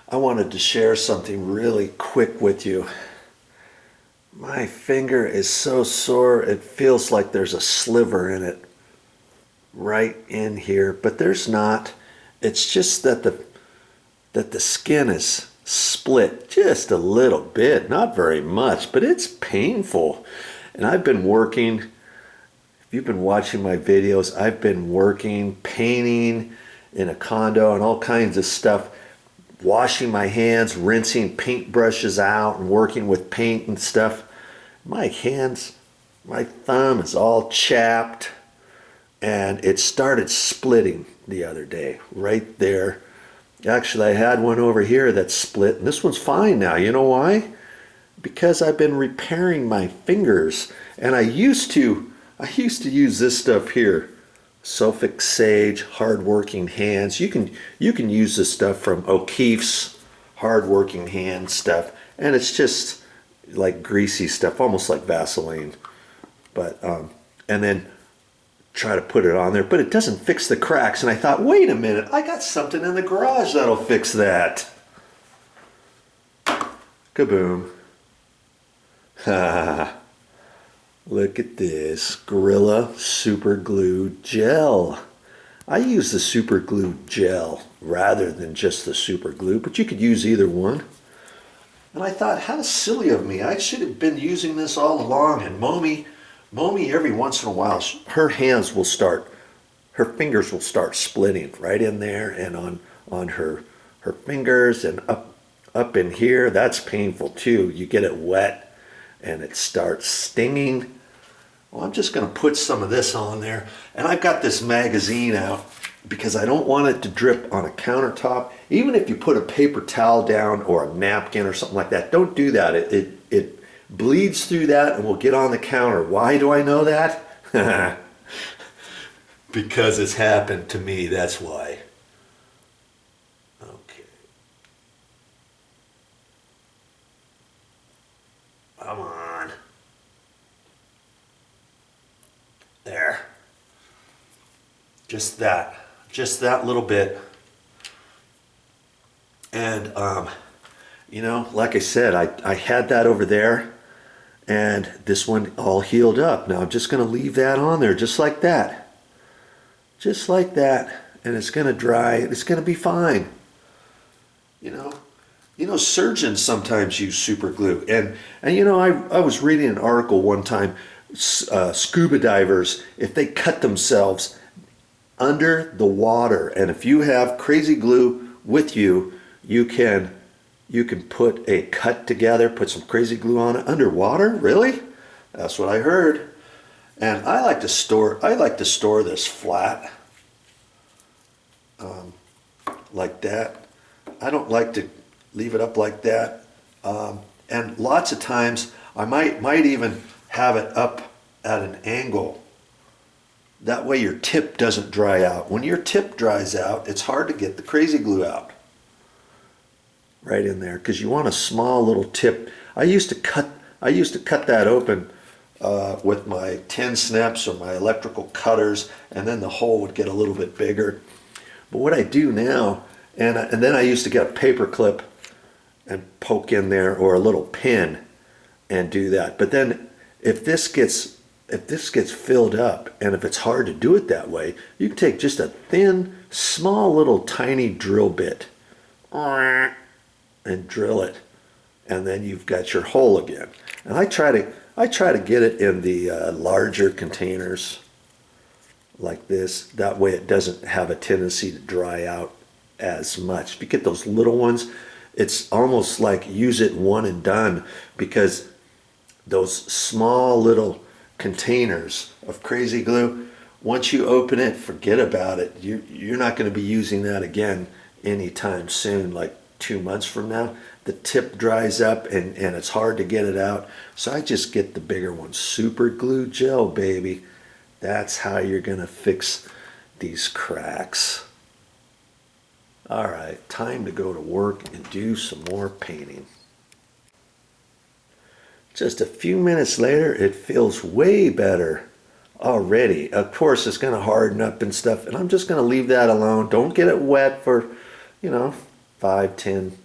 I wanted to share something really quick with you. My finger is so sore, it feels like there's a sliver in it right in here, but there's not. It's just that the skin is split just a little bit, not very much, but it's painful. And I've been working, if you've been watching my videos, I've been working, painting in a condo and all kinds of stuff, washing my hands, rinsing paint brushes out and working with paint and stuff. My hands, my thumb is all chapped, and it started splitting the other day right there. Actually, I had one over here that split, and this one's fine now. You know why? Because I've been repairing my fingers, and I used to use this stuff here, Sulfic Sage Hard-Working Hands. You can use this stuff from O'Keeffe's Hard-Working Hand stuff, and it's just like greasy stuff, almost like Vaseline. But and then try to put it on there, but it doesn't fix the cracks. And I thought, wait a minute, I got something in the garage that'll fix that. Kaboom. Look at this Gorilla Super Glue Gel. I use the Super Glue Gel rather than just the Super Glue, but you could use either one. And I thought, how silly of me. I should have been using this all along. And Momi every once in a while, her fingers will start splitting right in there and on her fingers and up in here. That's painful too. You get it wet and it starts stinging. Well, I'm just going to put some of this on there. And I've got this magazine out because I don't want it to drip on a countertop. Even if you put a paper towel down or a napkin or something like that, don't do that. It bleeds through that and will get on the counter. Why do I know that? Because it's happened to me, that's why. Okay. Come on. There. Just that little bit. And you know, like I said, I had that over there, and this one all healed up. Now I'm just going to leave that on there just like that. Just like that. And it's going to dry. It's going to be fine. You know, surgeons sometimes use super glue. And you know, I was reading an article one time, scuba divers, if they cut themselves under the water, and if you have crazy glue with you, you can put a cut together, put some crazy glue on it underwater. Really? That's what I heard. And I like to store this flat, like that. I don't like to leave it up like that. And lots of times I might even have it up at an angle. That way your tip doesn't dry out. When your tip dries out, it's hard to get the crazy glue out. Right in there, because you want a small little tip. I used to cut that open with my 10 snaps or my electrical cutters, and then the hole would get a little bit bigger. But what I do now, and then I used to get a paper clip and poke in there, or a little pin, and do that. But then if this gets filled up, and if it's hard to do it that way, you can take just a thin, small little tiny drill bit and drill it, and then you've got your hole again. And I try to get it in the larger containers like this. That way it doesn't have a tendency to dry out as much. If you get those little ones, it's almost like use it one and done, because those small little containers of crazy glue, once you open it, forget about it. You're not going to be using that again anytime soon, like 2 months from now. The tip dries up and it's hard to get it out. So I just get the bigger one. Super glue gel, baby. That's how you're going to fix these cracks. All right, time to go to work and do some more painting. Just a few minutes later, it feels way better already. Of course, it's going to harden up and stuff, and I'm just going to leave that alone. Don't get it wet for, 5, 10,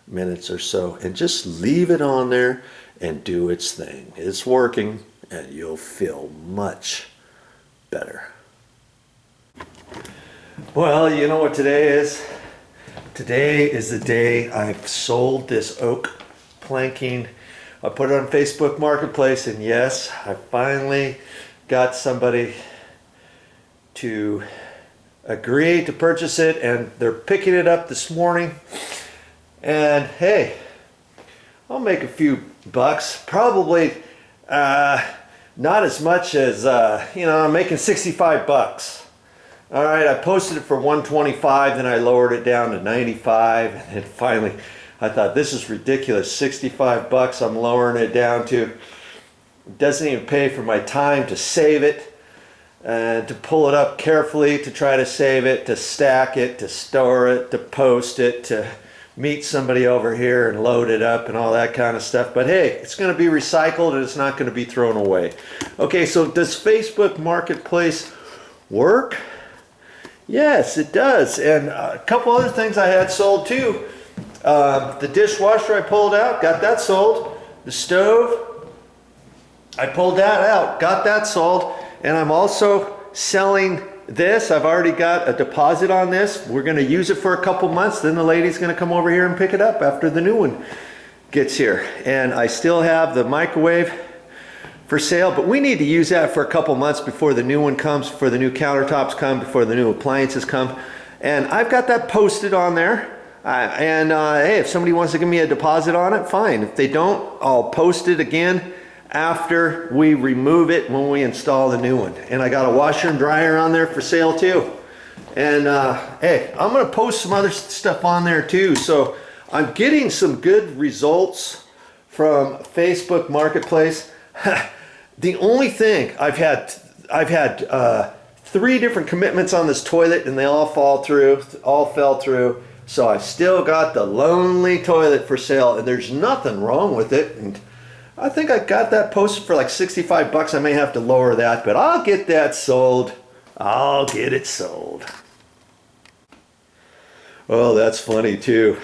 minutes or so, and just leave it on there and do its thing. It's working, and you'll feel much better. Well, you know what today is? Today is the day I've sold this oak planking. I put it on Facebook Marketplace, and yes, I finally got somebody to agree to purchase it, and they're picking it up this morning. And hey, I'll make a few bucks, probably not as much as I'm making 65 bucks. All right, I posted it for 125, then I lowered it down to 95, and then finally I thought, this is ridiculous, 65 bucks I'm lowering it down to. It doesn't even pay for my time to save it and to pull it up carefully, to try to save it, to stack it, to store it, to post it, to meet somebody over here and load it up and all that kind of stuff. But hey, it's going to be recycled and it's not going to be thrown away. Okay, so does Facebook Marketplace work? Yes, it does. And a couple other things I had sold too. The dishwasher I pulled out, got that sold. The stove, I pulled that out, got that sold. And I'm also selling this. I've already got a deposit on this. We're going to use it for a couple months. Then the lady's going to come over here and pick it up after the new one gets here. And I still have the microwave for sale, but we need to use that for a couple months before the new one comes, before the new countertops come, before the new appliances come. And I've got that posted on there. Hey, if somebody wants to give me a deposit on it, fine. If they don't, I'll post it again after we remove it when we install the new one. And I got a washer and dryer on there for sale too. And hey, I'm going to post some other stuff on there too. So I'm getting some good results from Facebook Marketplace. The only thing I've had 3 different commitments on this toilet, and they all fell through. So I still got the lonely toilet for sale, and there's nothing wrong with it. And I think I got that posted for like 65 bucks. I may have to lower that, but I'll get that sold. I'll get it sold. Oh, that's funny too.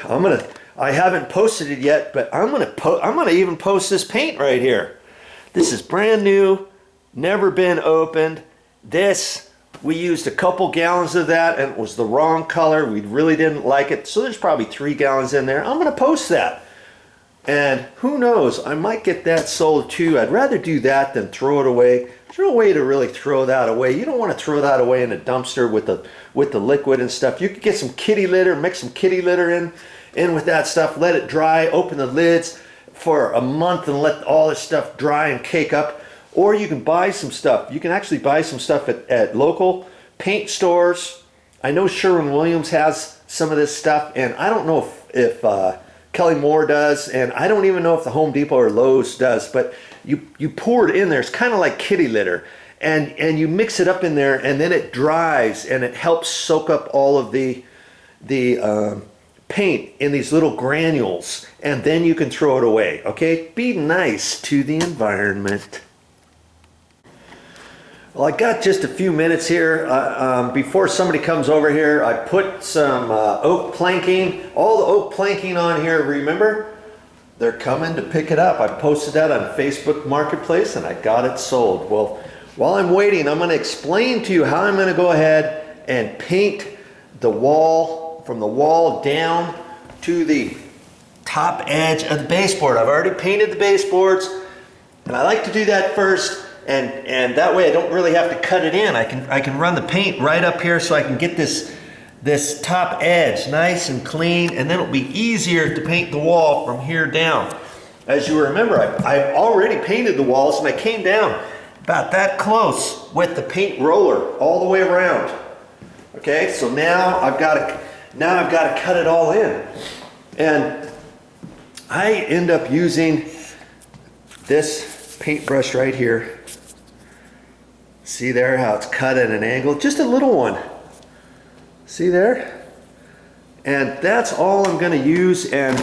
I haven't posted it yet, but I'm gonna even post this paint right here. This is brand new, never been opened. This, we used a couple gallons of that and it was the wrong color. We really didn't like it. So there's probably 3 gallons in there. I'm gonna post that. And who knows, I might get that sold too. I'd rather do that than throw it away. There's no way to really throw that away. You don't want to throw that away in a dumpster with the liquid and stuff. You could get some kitty litter, mix some kitty litter in with that stuff, let it dry, open the lids for a month and let all this stuff dry and cake up. Or you can buy some stuff. You can actually buy some stuff at local paint stores. I know Sherwin-Williams has some of this stuff, and I don't know if Kelly Moore does, and I don't even know if the Home Depot or Lowe's does, but you pour it in there. It's kind of like kitty litter, and you mix it up in there, and then it dries, and it helps soak up all of the paint in these little granules, and then you can throw it away. Okay, be nice to the environment. Well, I got just a few minutes here before somebody comes over here. I put some oak planking, all the oak planking on here. Remember, they're coming to pick it up. I posted that on Facebook Marketplace and I got it sold. Well, while I'm waiting, I'm going to explain to you how I'm going to go ahead and paint the wall, from the wall down to the top edge of the baseboard. I've already painted the baseboards, and I like to do that first. And that way I don't really have to cut it in. I can run the paint right up here so I can get this top edge nice and clean, and then it'll be easier to paint the wall from here down. As you remember, I already painted the walls, and I came down about that close with the paint roller all the way around. Okay, so now I've got to cut it all in. And I end up using this paintbrush right here. See there how it's cut at an angle? Just a little one. See there? And that's all I'm going to use. And,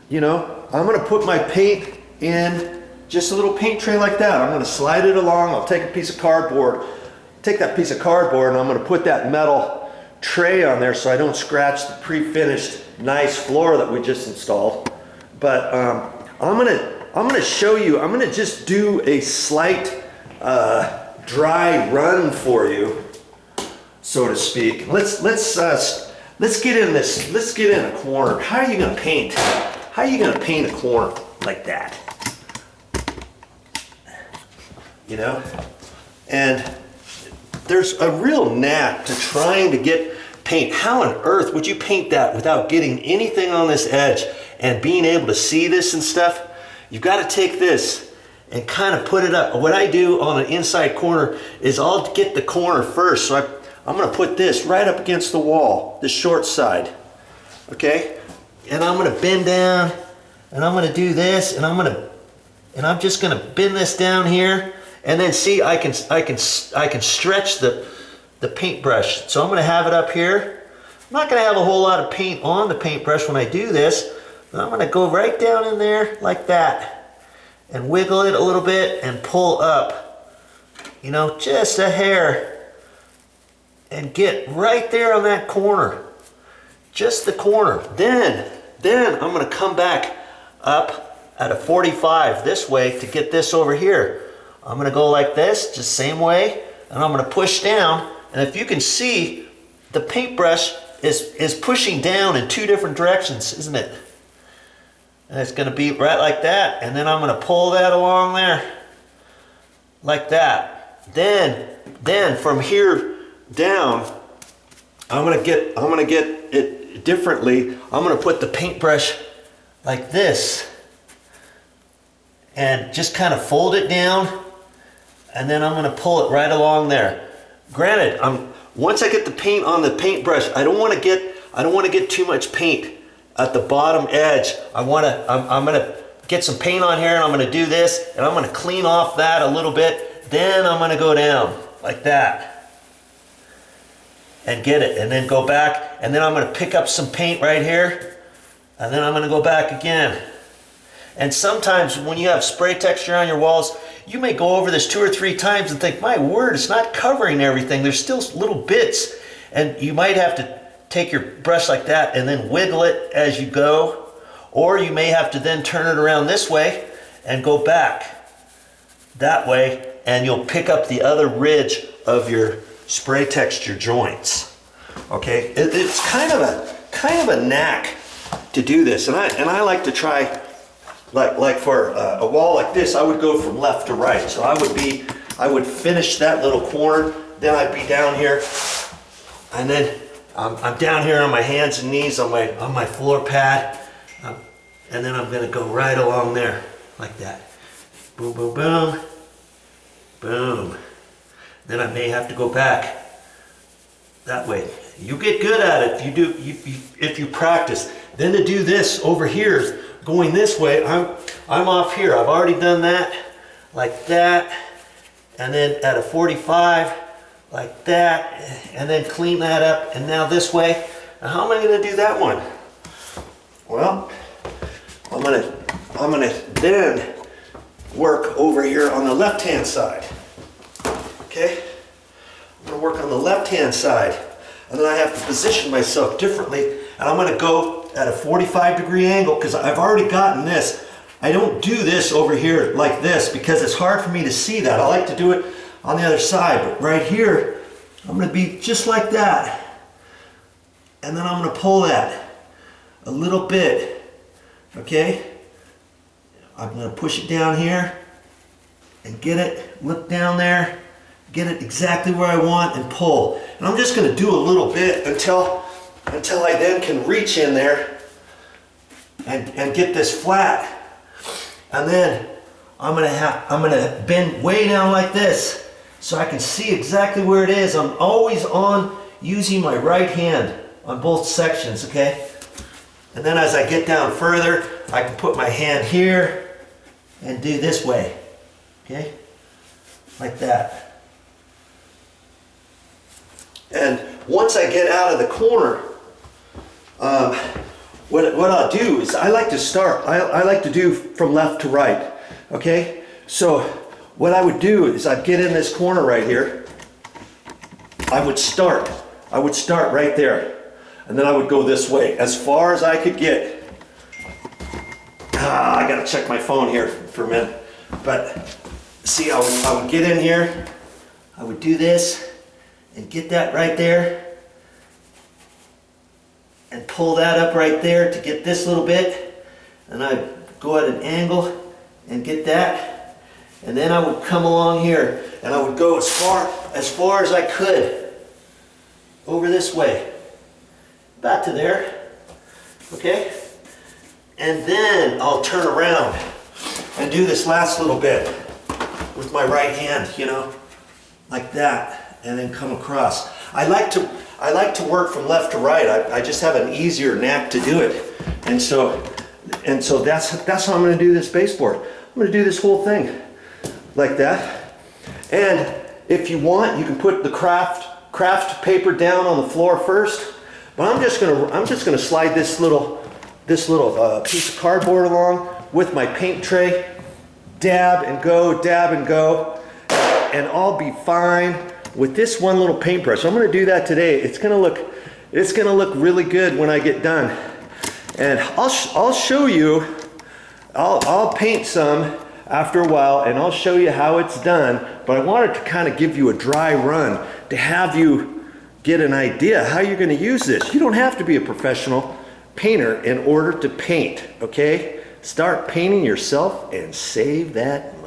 you know, I'm going to put my paint in just a little paint tray like that. I'm going to slide it along. I'll take a piece of cardboard. Take that piece of cardboard and I'm going to put that metal tray on there so I don't scratch the pre-finished nice floor that we just installed. But I'm gonna show you, I'm gonna just do a slight dry run for you, so to speak. Let's get in this, let's get in a corner. How are you gonna paint? How are you gonna paint a corner like that? You know? And there's a real knack to trying to get paint. How on earth would you paint that without getting anything on this edge and being able to see this and stuff? You've got to take this and kind of put it up. What I do on an inside corner is I'll get the corner first. So I'm going to put this right up against the wall, the short side. Okay? And I'm going to bend down and I'm going to do this and I'm just going to bend this down here. And then see, I can stretch the paintbrush. So I'm going to have it up here. I'm not going to have a whole lot of paint on the paintbrush when I do this, but I'm going to go right down in there like that and wiggle it a little bit and pull up, you know, just a hair and get right there on that corner, just the corner. Then I'm going to come back up at a 45 this way to get this over here. I'm going to go like this, just same way, and I'm going to push down. And if you can see, the paintbrush is pushing down in two different directions, isn't it? And it's going to be right like that. And then I'm going to pull that along there, like that. Then from here down, I'm going to get it differently. I'm going to put the paintbrush like this, and just kind of fold it down. And then I'm going to pull it right along there. Granted, once I get the paint on the paintbrush, I don't want to get too much paint at the bottom edge. I'm going to get some paint on here, and I'm going to do this, and I'm going to clean off that a little bit. Then I'm going to go down like that and get it, and then go back, and then I'm going to pick up some paint right here, and then I'm going to go back again. And sometimes when you have spray texture on your walls, you may go over this 2 or 3 times and think, my word, it's not covering everything. There's still little bits. And you might have to take your brush like that and then wiggle it as you go. Or you may have to then turn it around this way and go back that way, and you'll pick up the other ridge of your spray texture joints. Okay, it's kind of a knack to do this, and I like to try. Like for a wall like this, I would go from left to right. So I would finish that little corner, then I'd be down here, and then I'm down here on my hands and knees on my floor pad, and then I'm going to go right along there like that. Boom, boom, boom, boom. Then I may have to go back that way. You get good at it if you practice. Then to do this over here, going this way, I'm off here. I've already done that, like that, and then at a 45, like that, and then clean that up, and now this way. Now how am I going to do that one? Well, I'm gonna then work over here on the left-hand side. Okay? I'm gonna work on the left-hand side, and then I have to position myself differently, and I'm gonna go at a 45-degree angle, because I've already gotten this. I don't do this over here like this because it's hard for me to see that. I like to do it on the other side, but right here, I'm going to be just like that. And then I'm going to pull that a little bit, okay? I'm going to push it down here and get it, look down there, get it exactly where I want and pull. And I'm just going to do a little bit until I then can reach in there and get this flat. And then I'm gonna bend way down like this so I can see exactly where it is. I'm always using my right hand on both sections, okay? And then as I get down further, I can put my hand here and do this way, okay? Like that. And once I get out of the corner, what I'll do is I like to do from left to right, okay? So what I would do is I'd get in this corner right here. I would start I would start right there. And then I would go this way, as far as I could get. I gotta check my phone here for a minute. But see, I would get in here, I would do this, and get that right there. And pull that up right there to get this little bit. And I'd go at an angle and get that. And then I would come along here and I would go as far as I could over this way. About to there. Okay? And then I'll turn around and do this last little bit with my right hand, you know, like that, and then come across. I like to work from left to right. I just have an easier knack to do it. And so that's how I'm going to do this baseboard. I'm going to do this whole thing like that. And if you want, you can put the craft paper down on the floor first. But I'm just going to slide this little piece of cardboard along with my paint tray. Dab and go, and I'll be fine with this one little paintbrush. I'm going to do that today. It's going to look really good when I get done. And I'll show you. I'll paint some after a while, and I'll show you how it's done. But I wanted to kind of give you a dry run to have you get an idea how you're going to use this. You don't have to be a professional painter in order to paint. Okay, start painting yourself and save that